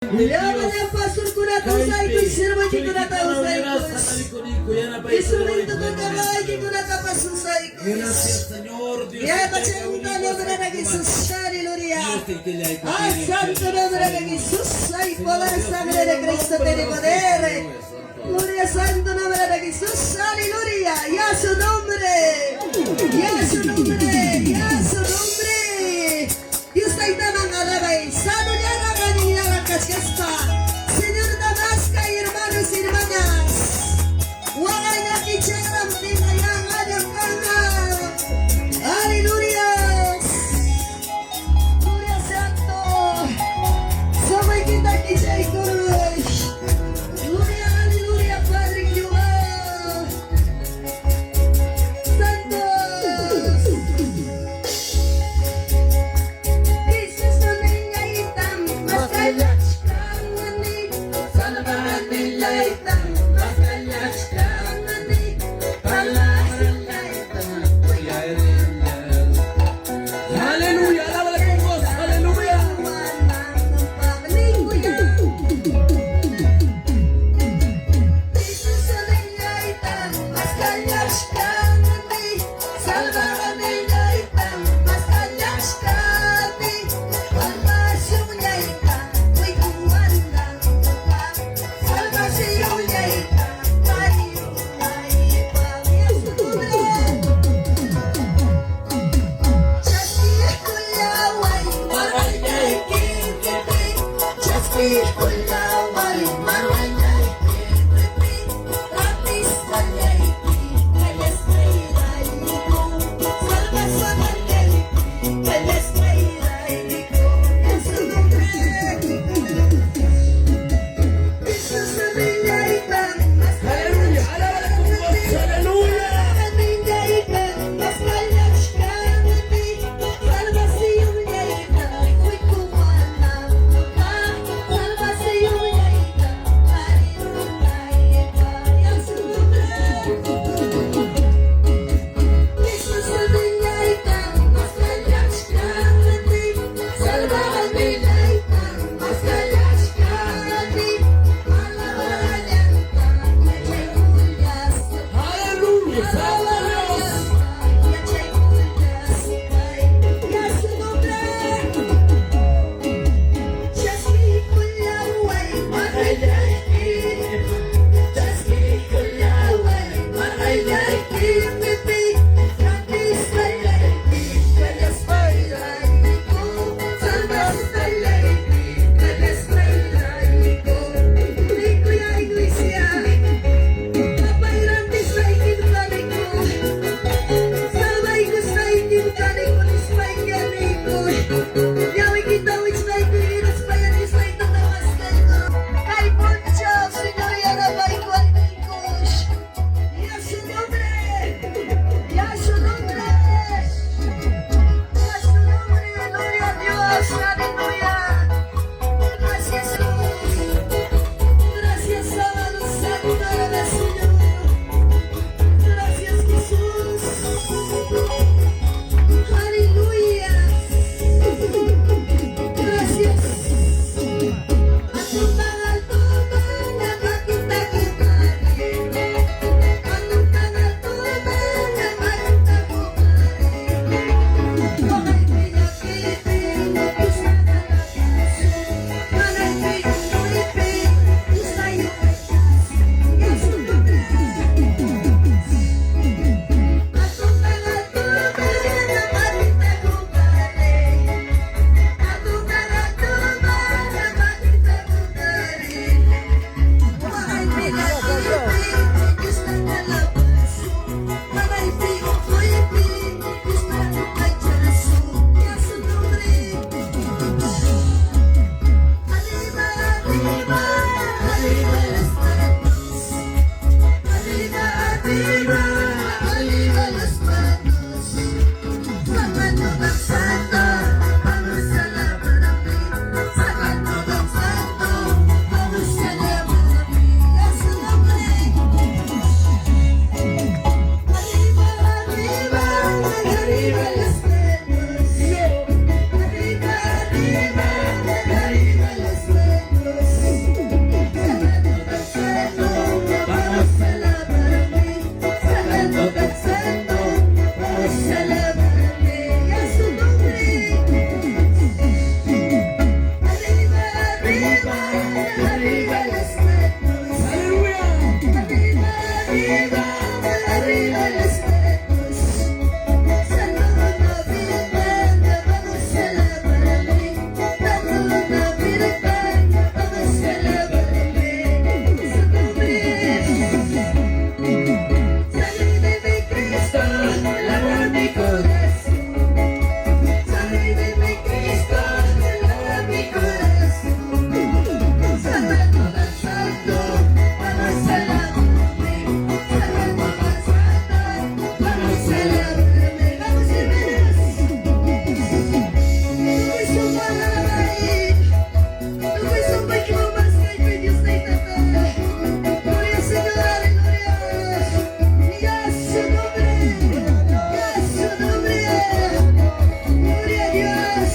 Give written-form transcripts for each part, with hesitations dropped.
Ilaban ang pastor ko na to sa ito, sirman ko na to sa ito. Isumin to na kamay ko na kapasun sa ito. Ya, pagsaunta na mga nag-Isus siya, Hallelujah. Ay, santo na mga nag-Isus, ay poder sangre de Cristo tiene poder. Gloria santo na mga nag-Isus, Hallelujah. Ya su nombre, ya su nombre, ya su nombre. Dios ay tamang alabay, sano niya na kanina ang kasyesta. Señor Damasca, hermanos y hermanas, wala na kicharam tinayang adang-adang. Hallelujah. Gloria santo. Sabay kita kichay kurush. Gloria, hallelujah, Padre Dios. Santo. Jesus na nangyayitam, maskalyach kang manig. Salamat nilaytam, maskalyach kang manig. Palahalaytam, Aleluya, alábale con voz, aleluya. Aleluya, alábale con voz, aleluya. arriba las manos. Aleluya. Arriba, arriba, arriba las manos. Saluda Birmania, vamos a celebrarle. Saluda Birmania, vamos a celebrarle. Su nombre es. Salí de mi Cristo, lava mi corazón. Salí de mi Cristo, lava mi corazón. Santo danzando, vamos a celebrarle. Santo danzando, vamos a celebrarle. Vamos hermanos. Tudo isso para aí. Tudo isso vai que vou mais que Deus tem tanta. Glória ao Senhor, aleluia. Yes, seu nome. Yes, seu nome. Glória a Deus.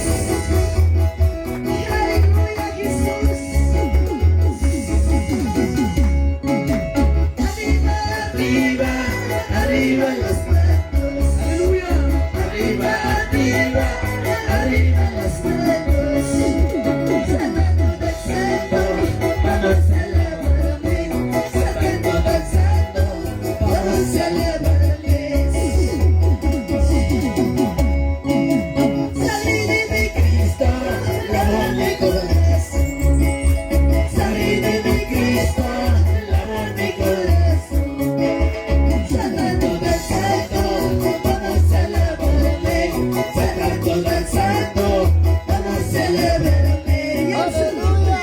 Aleluia, Jesus. Arriba, arriba los manos. Aleluya. Arriba, arriba, arriba las manos. Santo danzando, vamos a celebrarle. Santo danzando, vamos a celebrarle. Salí de mi Cristo, lava mi corazón. Salí de mi Cristo, lava mi corazón. Santo danzando, vamos a celebrarle. Santo danzando, vamos a celebrarle. Aleluya.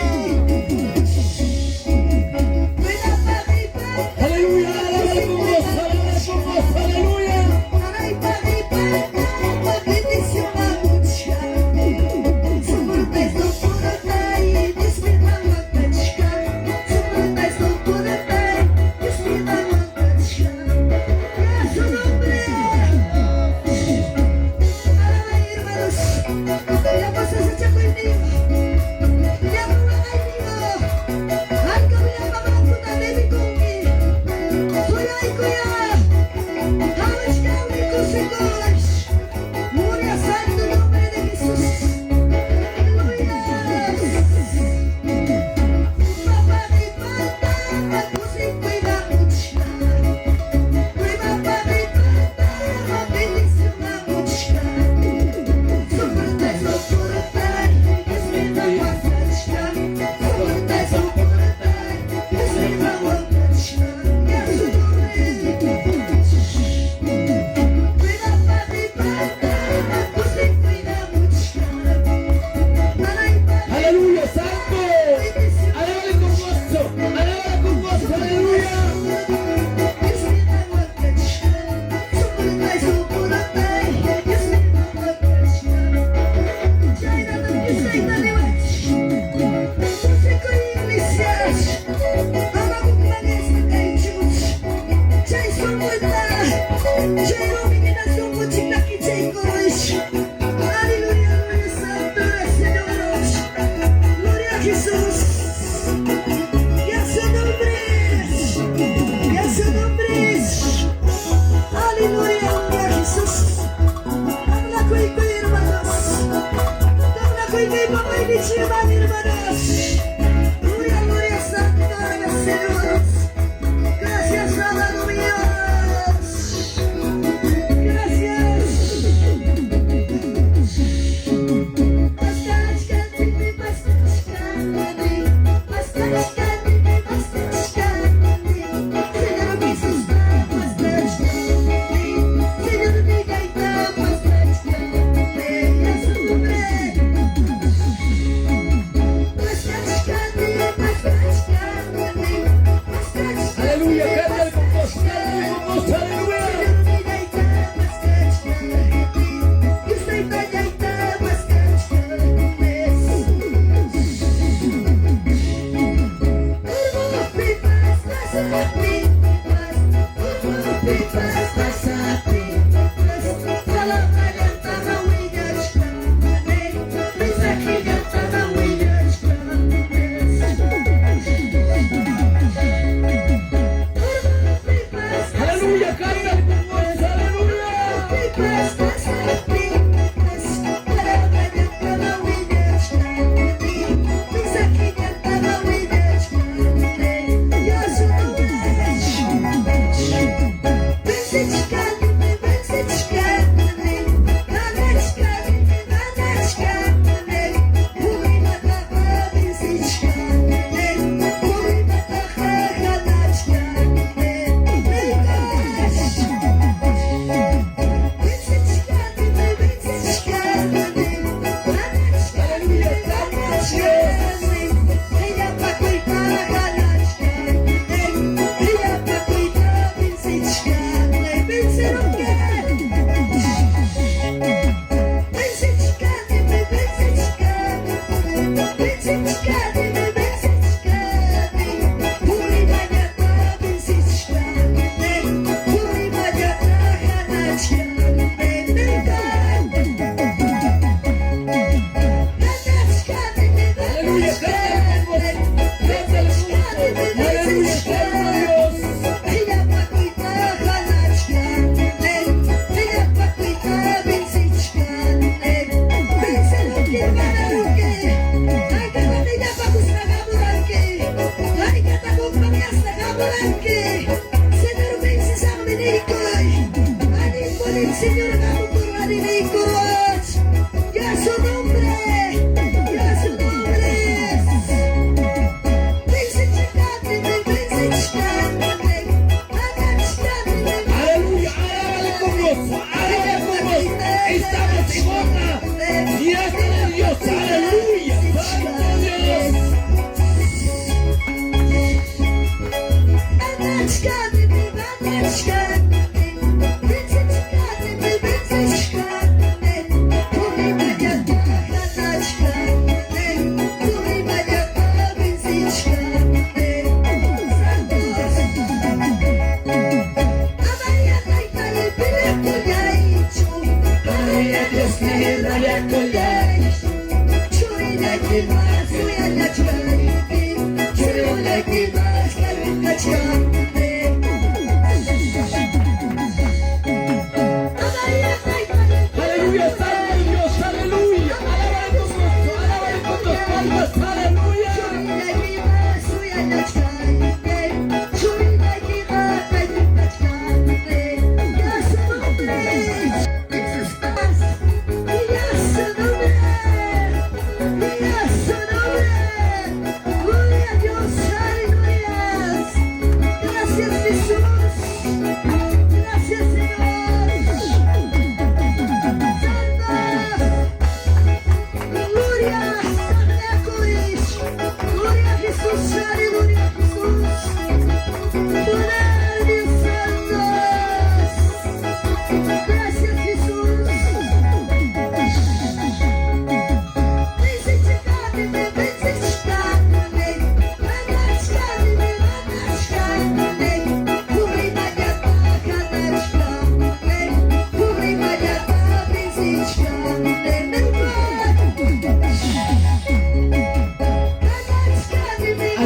Cuida para mi Padre. Aleluya. Alábale con gozo, alábale con gozo. Aleluya. Para mi Padre, uma bendição a música. Suportais loucura, dai, desvenda uma tática. Suportais loucura, dai, desvenda uma tática. É seu nome. Para irmãos, ya vocês já conhecem. Ya mga kaibigan, ay kami ang mga namin kumi. Kuya, kuya, halos kami ko seguros. Muri a santo nombre de Jesus. Aleluya. Papa mi pata, patusin cuida mucha. Kuya, papa mi pata, bendición a mucha. Soportais loucura, desvenda uma tática. Soportais loucura, desvenda uma tática. É seu nome. Cuida para mi pata, patusin cuida mucha. Para mi pata, Aleluya, santo. Alábale con gozo. Alábale con gozo. Aleluya. desvenda uma tática. Soportais loucura, desvenda uma tática. Já ainda não quis ainda nem mais. Você conhece, amado planeta íntimos. Já estou muito já iluminação botica que te encontro. Aleluia, santo é Senhor. Glória a Jesus. E a seu nome. E a seu nome. Aleluia, glória a Jesus. Vamos lá com irmãos. Vamos lá com mamãe de ti, hermanos. Gloria, gloria, santo é Senhor. Gracias, amado mío. Gracias. Bastante carne, bastante carne. Bastante carne, bastante carne. Senhor, me sustenta bastante carne. Senhor, me gaita bastante carne. Jesus, bastante carne, bastante carne. Aleluya. Cántale con gozo. Cántale con gozo. Aleluya. Aleluya. Cántale con gozo. Aleluya. Aqui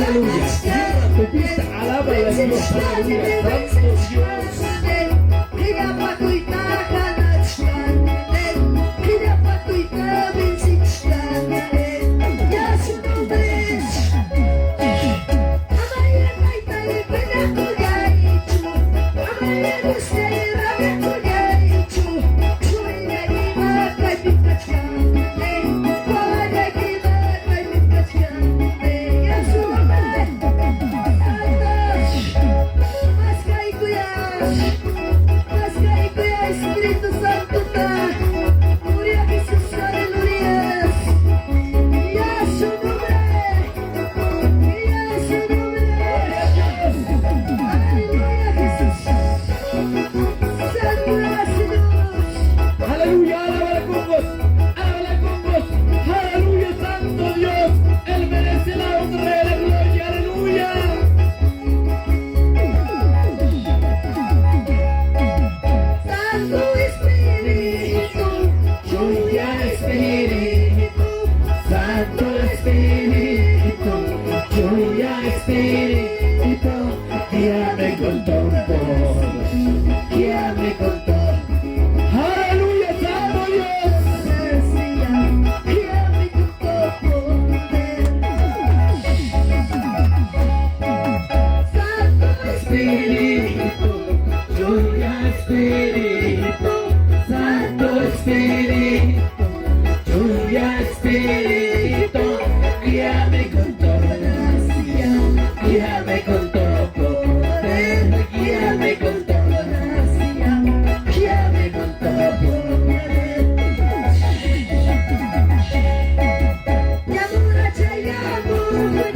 Aleluya. Cierra tu vista, alaba a Dios. Aleluya. Santo Dios. Espíritu Santo ta. Gloria a Jesús, aleluya. Y a su nombre. Y a su nombre. Aleluya, Jesús. Santo es Dios. Aleluya, alábala con voz. Alábala con voz. Aleluya, Santo Dios. Él merece la honra y la gloria. Aleluya. Santo Espíritu, lluvia Espíritu, Santo Espíritu, lluvia Espíritu, guíame con tu amor, guíame con tu amor. Aleluya, Santo Dios. guíame con tu poder. Santo Espíritu, lluvia Espíritu, Santo Espíritu, lluvia Espíritu, guíame con tu gracia, guíame con tu poder, guíame con tu gracia, guíame con tu poder.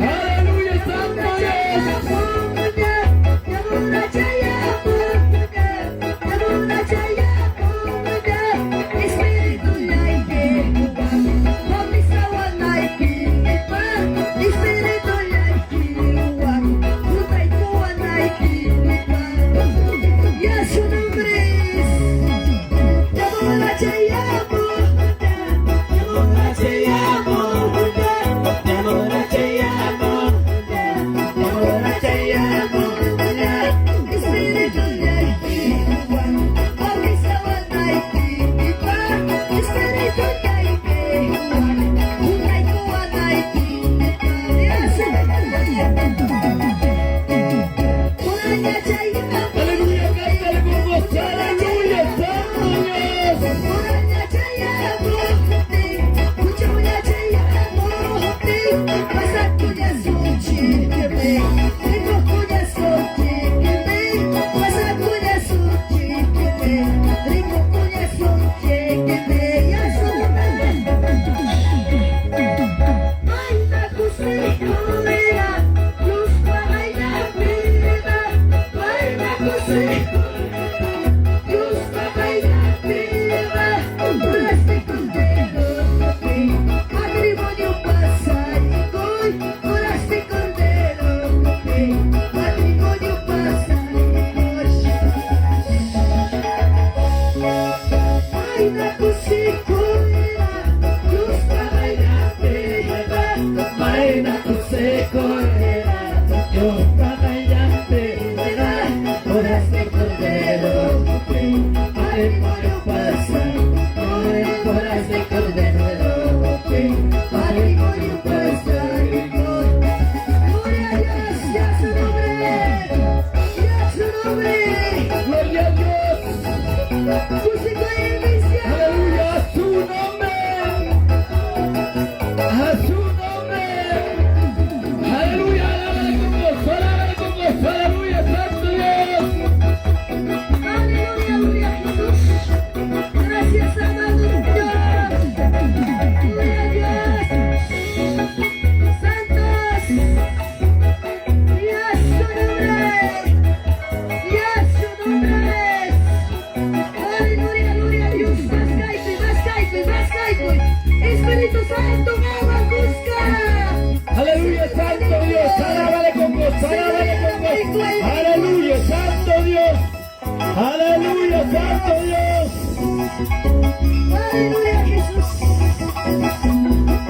Aleluya, Santo Dios. Aleluya, cántale con voz. Aleluya, Santo Dios. Gloria a Dios. Aleluya, a su nombre. A su nombre. Aleluya, alábale con gozo, alábale con gozo. Aleluya, Santo Dios. Aleluya, gloria a Jesús. Gracias, amado Dios. Gloria a Dios. Santos. Y a su nombre. Y a su nombre. Aleluya, gloria a Dios. Más caigo. Espíritu Santo, me busca. Aleluya, Santo Dios. Alábale con gozo, alábale con gozo. Aleluya, Santo Dios. Aleluya, Santo Dios. Aleluya, Jesús.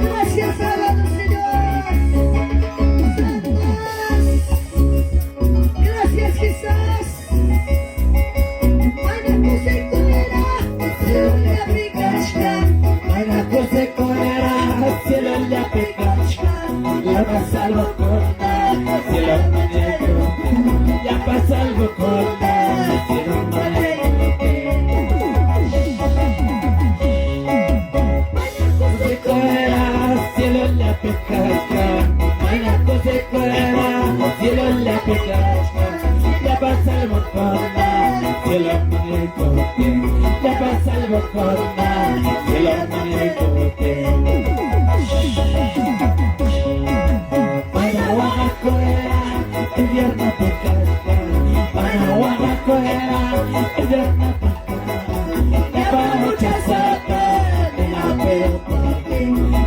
Gracias, amado Señor. Santo cielo muñeco, ya pasa algo con cielo muñeco. Se fuera, cielo la pecaca, bailando se fuera, cielo la pecaca, ya pasa algo con cielo muñeco, ya pasa algo con cielo muñeco. Invierno picasca, para Guanajuela, invierno picasca, ya para mucha sata, en la pelota,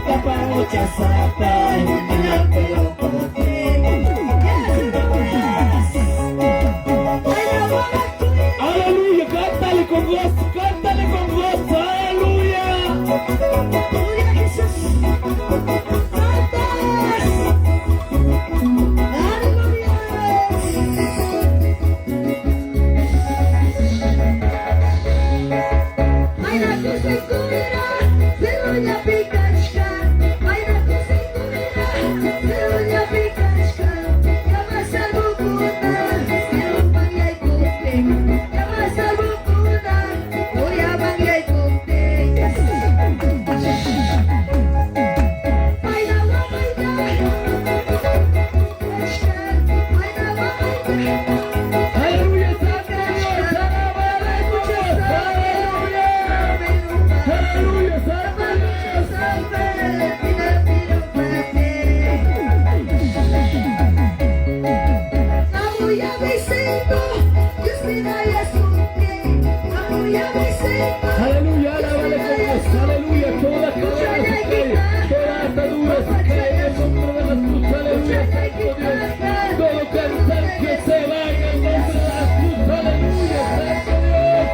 ya para mucha sata, en la pelota. Aleluya, cántale con gozo, aleluya. Gloria a Jesús. Aleluya, alábale con Dios, aleluya, toda cadena se cae, toda atadura se cae en el nombre de Jesús, aleluya, santo Dios, todo cansancio se va en el nombre de Jesús, aleluya, santo Dios.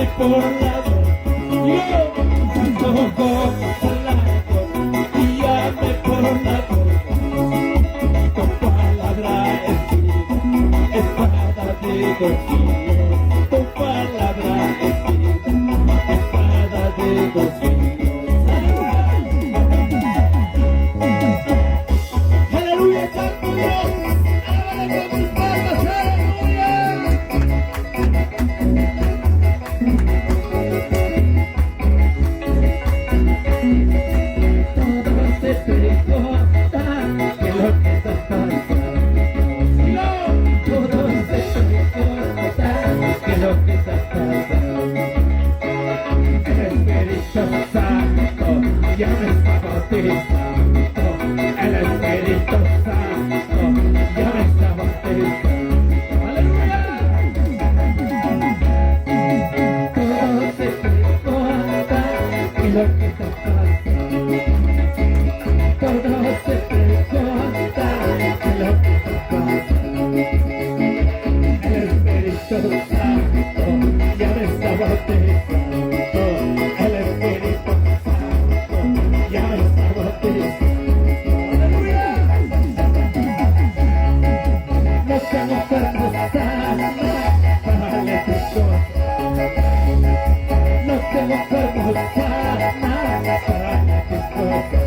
guíame por la voz. Yo toco salado, guíame por la voz. Tu palabra es vida, espada de dos filos. Tu palabra es vida, espada de dos filos. Aleluya, santo Dios. Alábale con tus palmas, aleluya. Todo se precota que lo que está pasando. Todo se precota que lo que está pasando. El Espíritu Santo ya me está bautizando. El Espíritu Santo ya me está bautizando. ¡Aleluya! Todo se precota que lo que está pasando. Todo se precota que lo que está pasando. El Espíritu Santo ya me está bautizando. El Espíritu Santo ya me está bautizando. ¡Aleluya! No tengo cuerpo sano para tu cosa. No tengo cuerpo sano para tu cosa.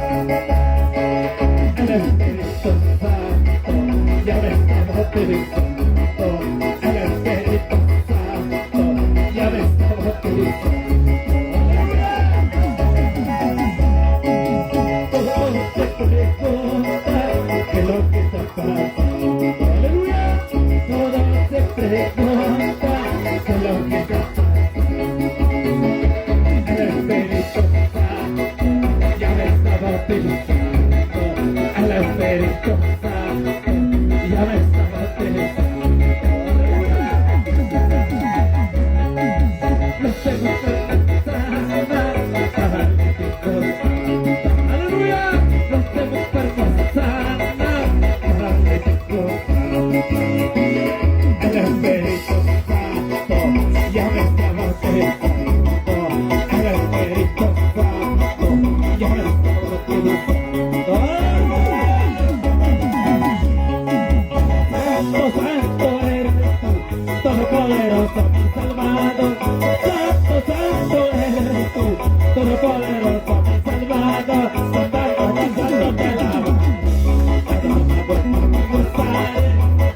El Espíritu Santo ya me está bautizando. El Espíritu Santo ya me está bautizando. Todo se pregunta que lo que está pasando. Aleluya. Todo se pregunta que lo que está pasando. El Espíritu Santo ya me está bautizando. El Espíritu Santo ya me está bautizando. No tengo que pensar para tu cosa. Aleluya. No tengo cuerpo sano para tu cosa. El Espíritu Santo ya me está bautizando. El Espíritu Santo ya me está bautizando. Santo, santo eres tú, todopoderoso, mi Salvador. Santo, santo eres tú, todopoderoso, mi Salvador. Santo, santo te alabo. Santo, santo te alabo.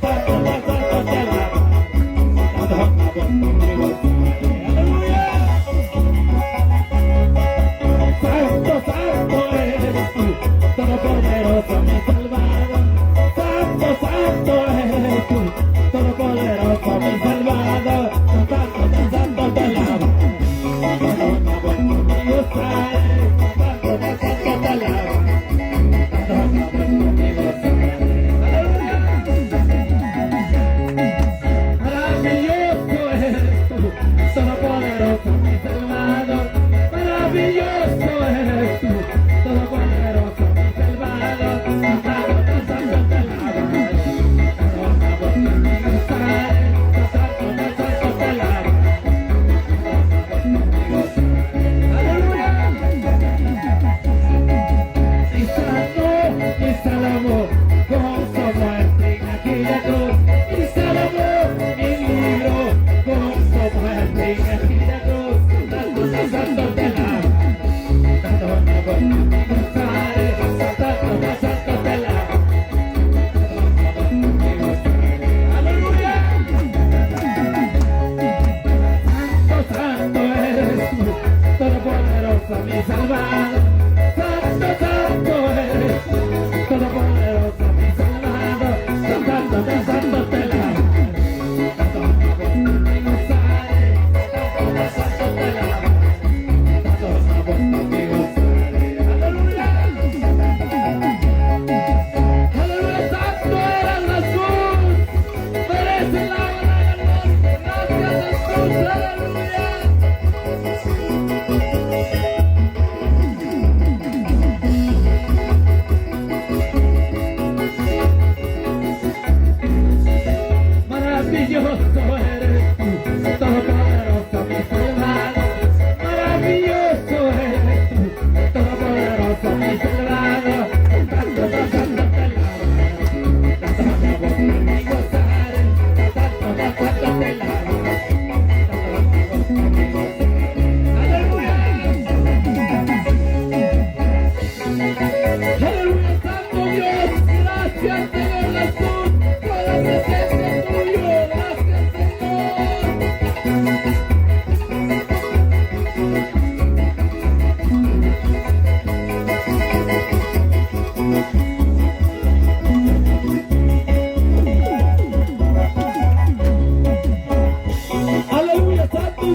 Santo, santo te alabo.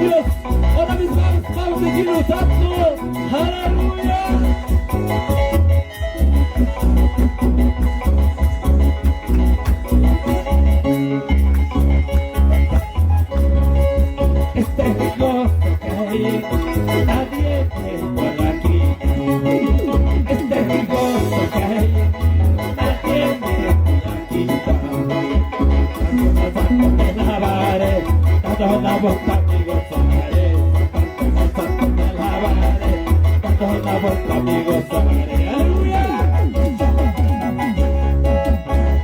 Dios. Ahora mismo vamos a seguir usando. Aleluya. Este es mi gozo que hay, nadie por aquí. Este es mi gozo que hay, nadie por aquí. Tanto me lavaré, tanto la boca mi gozaré. Tanto me lavaré, tanto la boca mi gozaré. ¡Aleluya!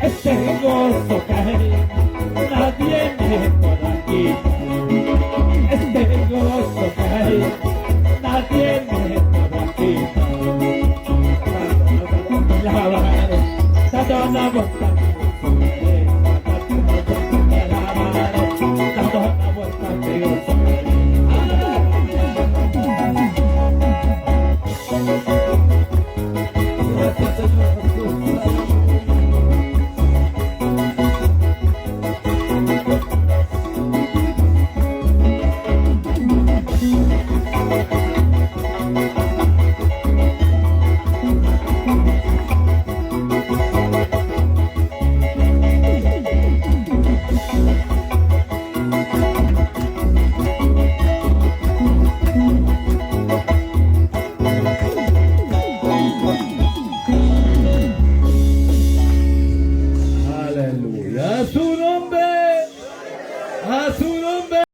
Este es mi gozo que hay, nadie